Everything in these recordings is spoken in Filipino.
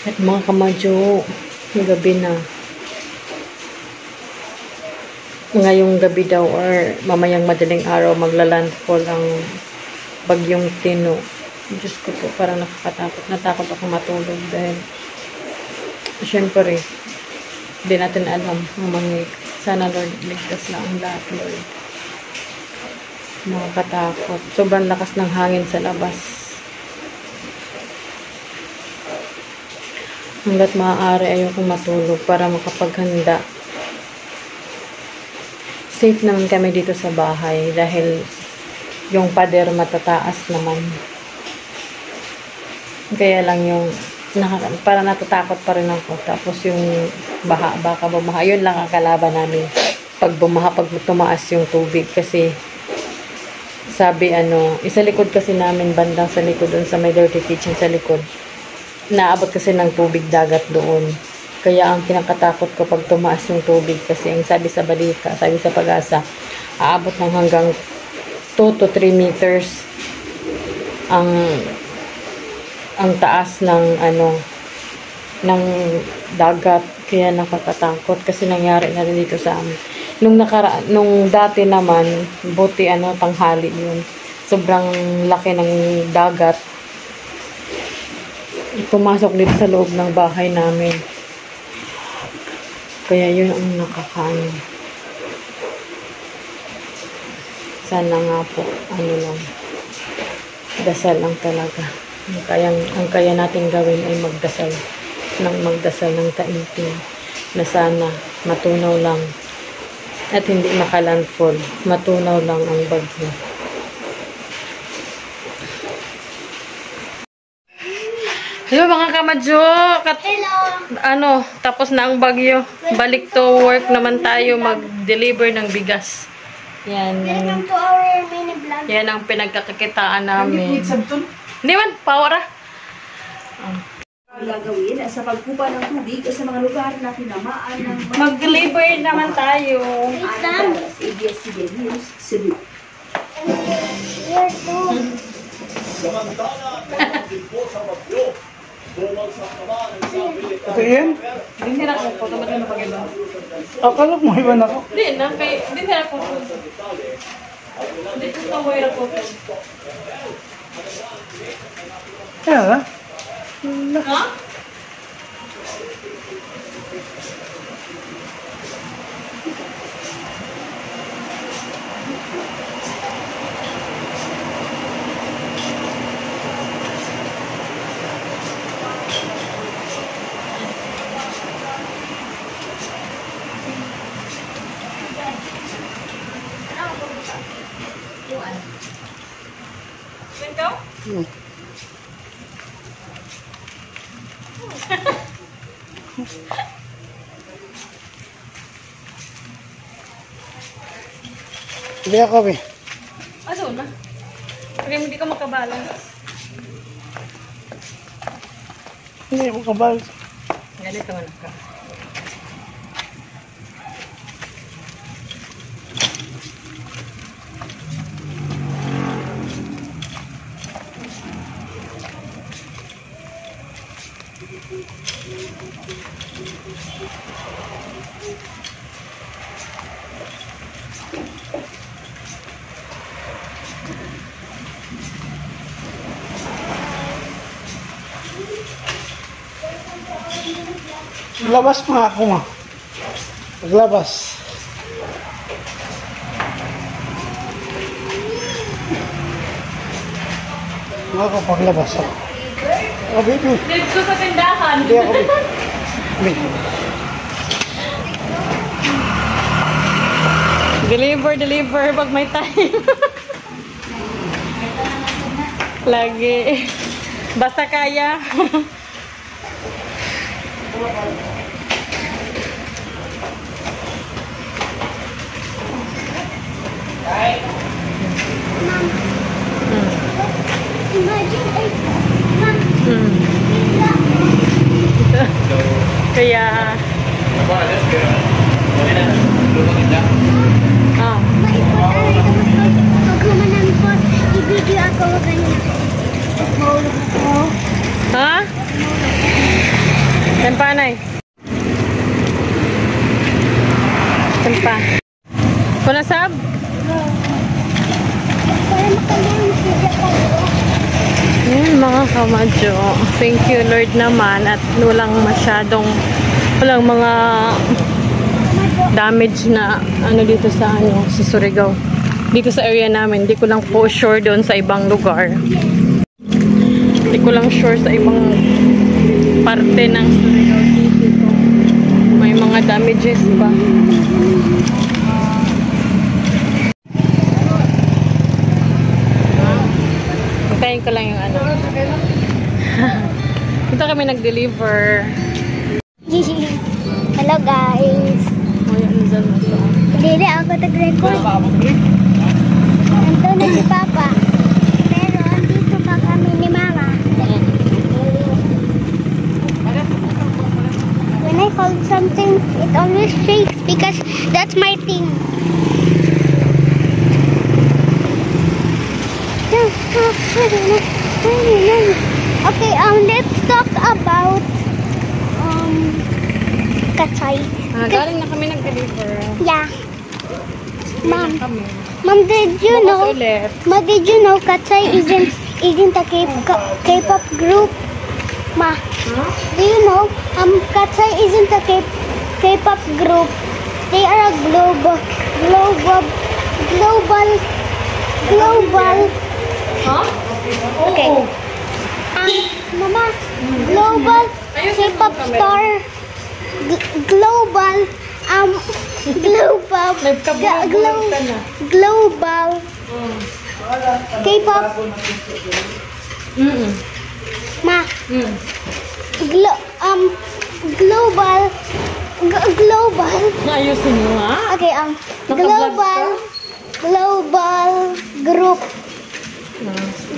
At mga kamadyo, gabi na. Ngayong gabi daw or mamayang madaling araw magla-landfall ang bagyong Tino. Diyos ko po, parang nakakatakot. Natakot ako matulog dahil syempre, hindi natin alam ang mga sana Lord, ligtas na ang lahat Lord. Nakakatakot. Sobrang lakas ng hangin sa labas. Hanggat maaari ayokong matulog para makapaghanda. Safe naman kami dito sa bahay dahil yung pader matataas naman. Kaya lang yung para natatakot pa rin ako. Tapos yung baka bumaha. Yun lang ang kalaban namin. Pag bumaha, pag tumaas yung tubig. Kasi sabi isa likod kasi namin bandang sa likod doon sa may dirty kitchen sa likod. Naabot kasi ng tubig dagat doon. Kaya ang kinakatakot ko pag tumaas yung tubig kasi ang sabi sa balita, sabi sa Pag-asa, aabot ng hanggang 2 to 3 meters ang taas ng ng dagat. Kaya nakakatakot kasi nangyari na rin dito sa amin. Nung dati naman, buti tanghali yun. Sobrang laki ng dagat. Pumasok dito sa loob ng bahay namin. Kaya yun ang nakakaano. Sana nga po, lang. Dasal lang talaga. Ang kaya natin gawin ay magdasal ng taimtim. Na sana matunaw lang. At hindi makalandfall. Matunaw lang ang bagyo. Hello mga kamadyo! Hello! Tapos na ang bagyo. Balik to work naman tayo mag-deliver ng bigas. Yan. Welcome to our mini vlog. Yan ang pinagkakakitaan namin. Hindi man, power Gagawin sa pagkupa ng tubig sa mga lugar na tinamaan ng mag-deliver naman tayo. Exam. ABS-CBN News, Cebu. Year 2. Ito yan? Hindi na ako po. Tamat na pag-iba. Akala mo iba na ako. Hindi na ako po. Hindi ko taway na po. Kaya na? Ha? Ikaw? Hindi ako, be. Ano na? Kaya hindi ka makabalance. Hindi mo kabal. Ganito nga ka. Maglabas pa ako, ma. Maglabas. Ako paglabas ako. Oh, baby. Dito sa tindahan. Hindi ako, baby. Baby. Deliver pag may time. Lagi. Basta kaya. Imagine Mom. Kaya I-video ako ganyan. Mahulog ako. ha? Sab? Para makalaro sila kayo. Ayan, mga kamadyo. Thank you, Lord naman. At walang mga damage na dito sa sa Surigao. Dito sa area namin. Hindi ko lang po sure doon sa ibang lugar. Hindi ko lang sure sa ibang parte ng Surigao City kung may mga damages ba. Hintayin ko lang yung Ito kami nag-deliver. Hello guys. Hindi ako nag-record. Nandun na si Papa. Pero andito pa kami ni Mama. When I hold something, it always shakes because that's my thing. Okay, let's talk about Katsay. Galing na kami nag-deliver. Yeah. Mom, Kami. Mom, did you Bukas know? ulit. Ma, did you know Katsay isn't a K-pop group? Ma, do you know Katsay isn't a K-pop group? They are a global. Huh? Okay. Oo. Mama, global K-pop star. Global Nagkabulog ka na. global K-pop. Ma, global Ayusin mo ha? okay, Naka-vlog global group.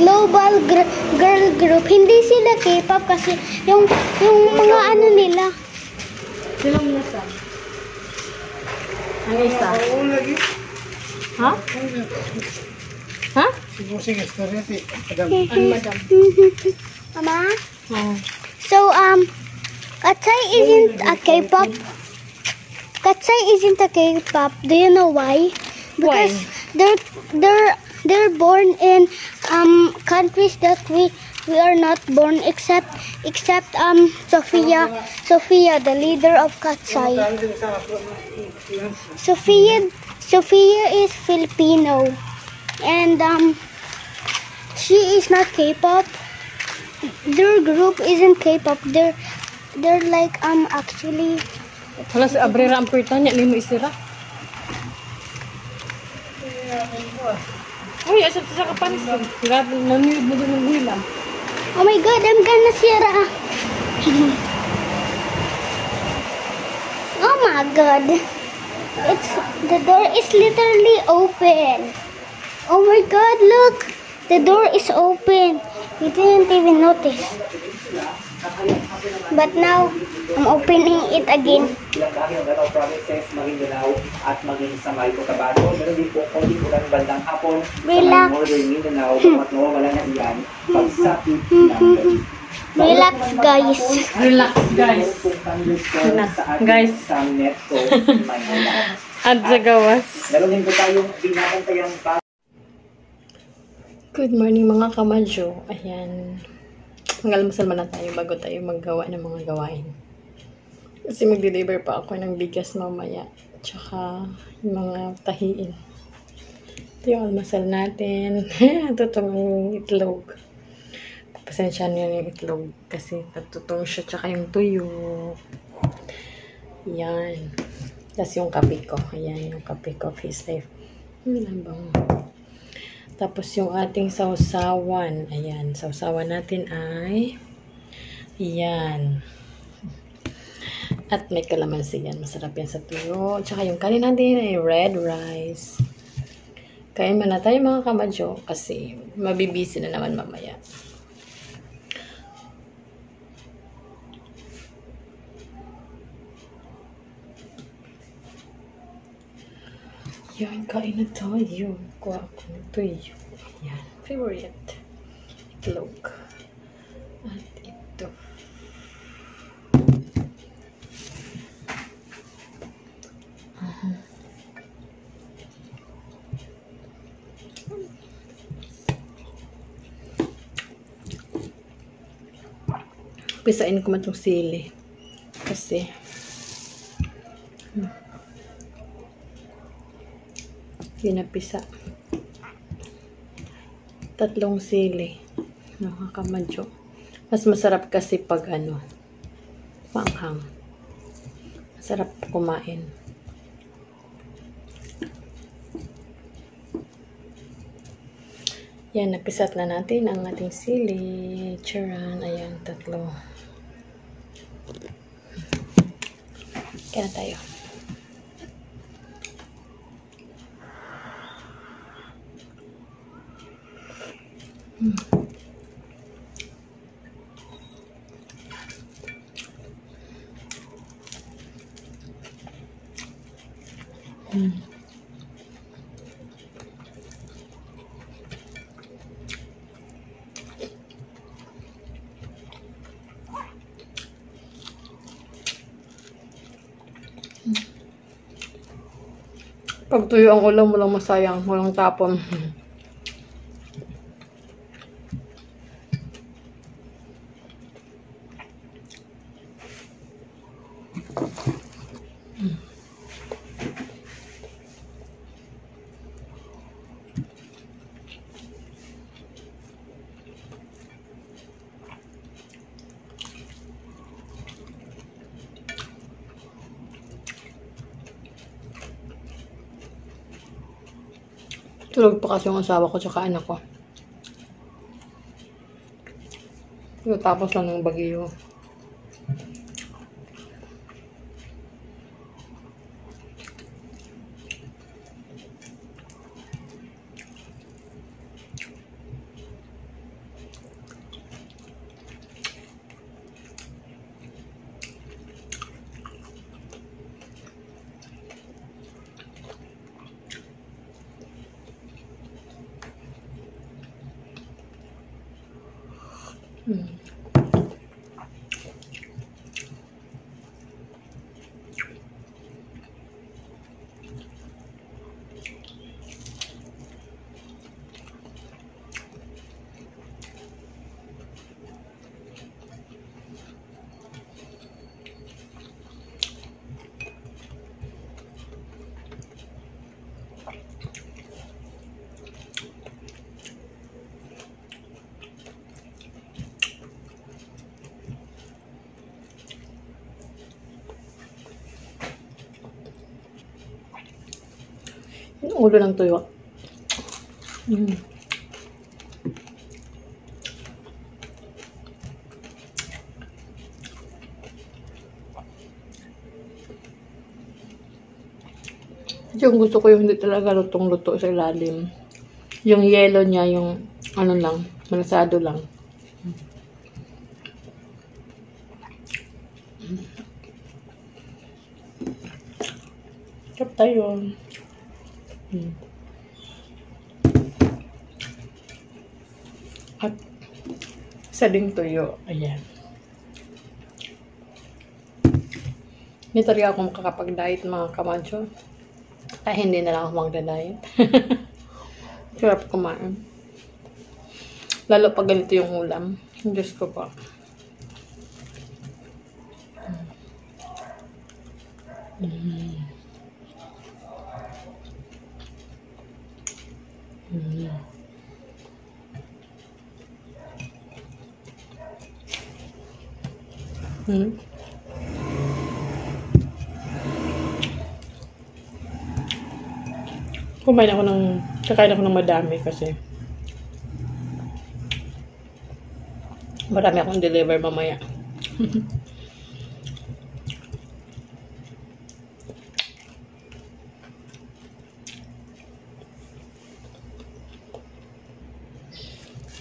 Global girl group. Hindi sila K-pop kasi yung mga nila. Silong nasa? Ang isa? Oo, lagi. Ha? Ha? Sige, starete. Madam. Ano madam? Mama? Oh. So, Katsay isn't a K-pop. Katsay isn't a K-pop. Do you know why? Because they're born in countries that we are not born except Sophia, the leader of Katsay. Sophia is Filipino, and she is not K-pop. Their group isn't K-pop. They're like actually. Wala si Abrera ang pertanya. Hindi mo isira. Uy, asap sa kapansin. Grabe, nanuyod mo din ng gulam. Oh my God, I'm gonna sira. Oh my God, the door is literally open. Oh my God, look, the door is open. We didn't even notice. But now, I'm opening it again. Ilang bahagi ng Davao Provinces, Maguindanao at maging sa May Cotabato. Meron din po konting ulan bandang hapon Relax. sa Northern Mindanao. At nawawala na iyan pagsapit ng gabi. Relax, guys. Relax, guys. Meron pong thunderstorm sa ating Guys. isang metro Manila. At sa gawas. Meron din po tayong binabantayan pa. Good morning mga kamadyo. Ayan. Mag-almusal muna tayo bago tayo maggawa ng mga gawain. Kasi mag-deliver pa ako ng bigas mamaya. Tsaka yung mga tahiin. Ito yung almusal natin. Tutong yung itlog. Pasensya niyo yung itlog. Kasi natutong siya. Tsaka yung tuyo. Yan. Tapos yung kape ko. Ayan yung kape ko of his life. Ano bang? Tapos yung ating sausawan. Ayan. Sausawan natin ay yan. At may kalamansi yan. Masarap yan sa tuyo. Tsaka yung kanin natin ay red rice. Kain muna tayo mga kamadyo. Kasi mabibisi na naman mamaya. Yan, kain na tayo. Kuha ako ng tuyo. Yan, favorite. Itlog. At ito. Pisain ko man itong sili. Kasi, pinapisa. 3 sili. Nakakamadyo. Mas masarap kasi pag panghang. Masarap kumain. Yan, napisat na natin ang ating sili. Charan. Ayan, 3. Kaya na tayo. Pag tuyo ang ulam, walang masayang, walang tapon. Tulog pa kasi yung asawa ko tsaka anak ko. Tapos lang ng bagyo. Yung ulo ng tuyo. Yung gusto ko yung hindi talaga lutong-luto sa ilalim. Yung yellow niya, yung lang, malasado lang. Kap tayo. At isa ding tuyo. Ayan. Hindi talaga ako makakapag-diet mga kamadyo. Ay, hindi na lang ako magda-diet. Sarap kumain. Lalo pag ganito yung ulam. Diyos ko pa. Kakain ako ng madami kasi marami akong deliver mamaya.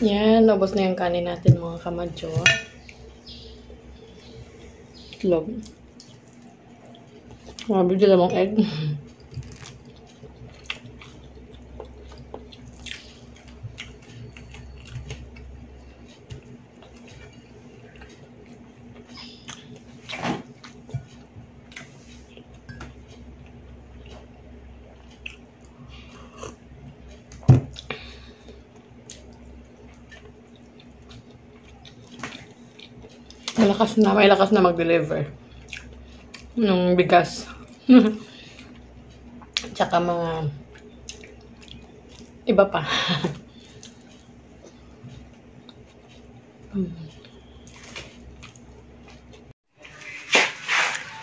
Yan, nabos na yung kanin natin mga kamadyo. Itlog. Mabili lamang egg. May lakas na mag-deliver. Nung bigas. Tsaka mga iba pa.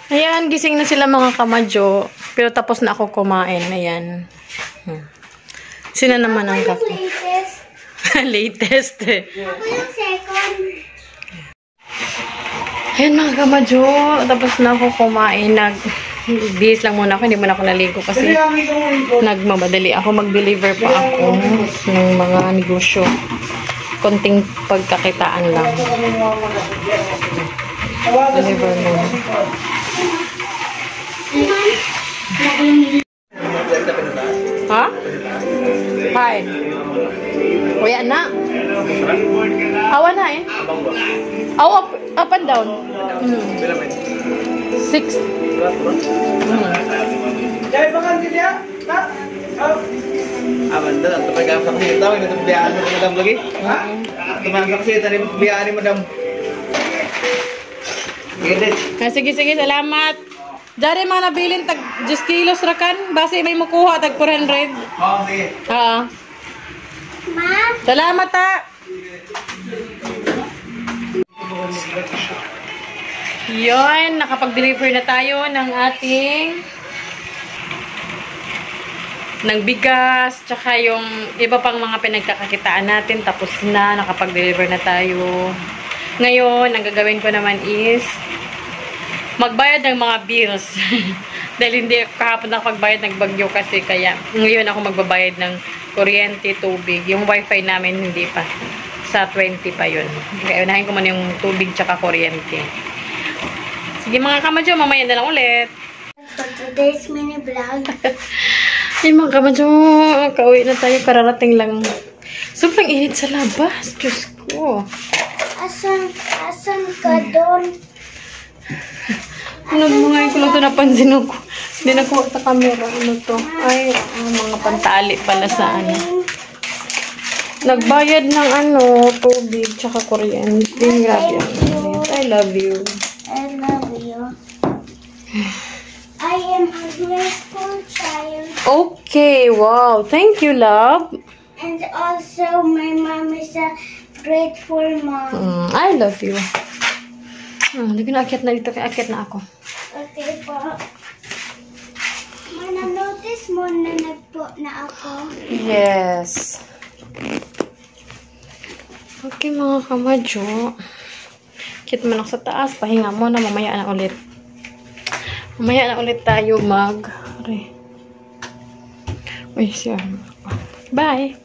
Ayan, gising na sila mga kamadyo. Pero tapos na ako kumain. Ayan. Sina naman ang kape. Latest. Latest eh. Ako yung second. Ayan mga kamadyo. Tapos na ako kumain. Bihis lang muna ako. Hindi muna ako naligo kasi nagmamadali ako. Mag-deliver pa ako ng mga negosyo. Konting pagkakitaan lang. Deliver muna. Ha? Hi. Kuya na. Awa na eh. Awa, up and down. 6. Jai, bakal din ya? Aman dah, terpegang saksi tahu ini biar madam lagi. Teman saksi tadi biar ni madam. Gede. Sige, salamat. Dari mga nabilin tag 10 kilos rakan. Base may mukuha tag 400. Oh, sige. Ma? Salamat ta. Yun, nakapag-deliver na tayo ng ating ng bigas, tsaka yung iba pang mga pinagkakakitaan natin. Tapos na, nakapag-deliver na tayo. Ngayon, ang gagawin ko naman is magbayad ng mga bills. Dahil hindi kahapon nakapagbayad ng bagyo kasi kaya ngayon ako magbabayad ng kuryente, tubig. Yung wifi namin hindi pa. Sa 20 pa yun. Kaya unahin ko muna yung tubig tsaka kuryente. Sige mga kamadyo, mamaya na lang ulit. For today's mini vlog. Ay mga kamadyo, kauwi na tayo, kararating lang. Sobrang init sa labas. Diyos ko. Asan ka doon? Ano mga ko lang ito napansin ako. Hindi nakuha sa camera. Ano to? Ay, mga pantali pala sa ano. Nagbayad ng ano, tubig, tsaka kuryente. Grabe ang init. I love you. I love you. I am a grateful child. Okay, wow. Thank you, love. And also, my mom is a grateful mom. I love you. Hindi ko na akyat na dito. Akyat na ako. Okay po. Mananotice mo na nagpo na ako. Yes. Okay, mga kamadyo. Kit man ako sa taas. Pahinga mo na. Mamaya na ulit. Mamaya na ulit tayo mag... Uy, siya. Bye!